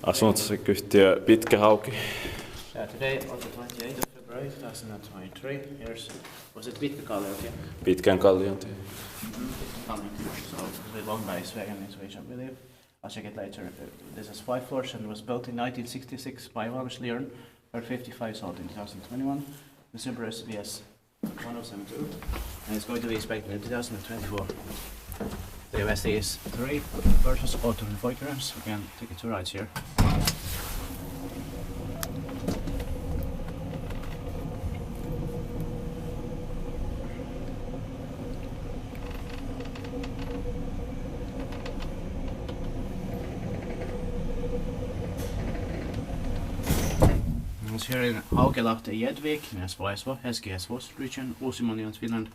Asuntosyköyhtiö Pitkä Hauki. Today on the 28th of February 2023. Was it Pitkänkalliontie? Pitkänkalliontie. So the long base wagon in Sweden, I believe. I'll check it later. This is 5 floors and was built in 1966 by ValmetSchlieren. Heard 55 sold in 2021. The Super is VS 1072 and it's going to be inspected in 2024. The USD is 3 versus 804 grams. We can take it to rides here. It's here in Haukilahti, in Espoo, Espoo region, modernized Finland.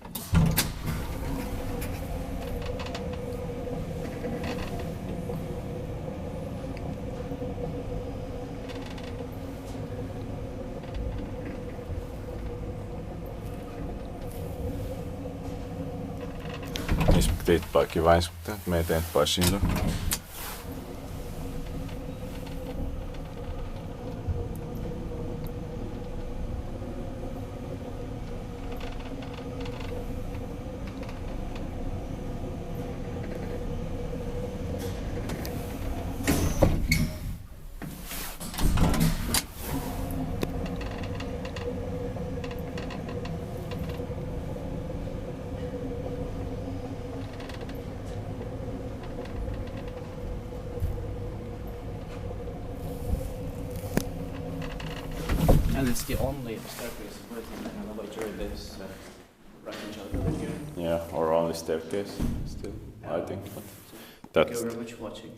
Inspekteerbaar med den barsinde. And it's the only staircase with an elevator in this residential building here. Yeah, or only staircase still, I think. But Thank you very much for watching.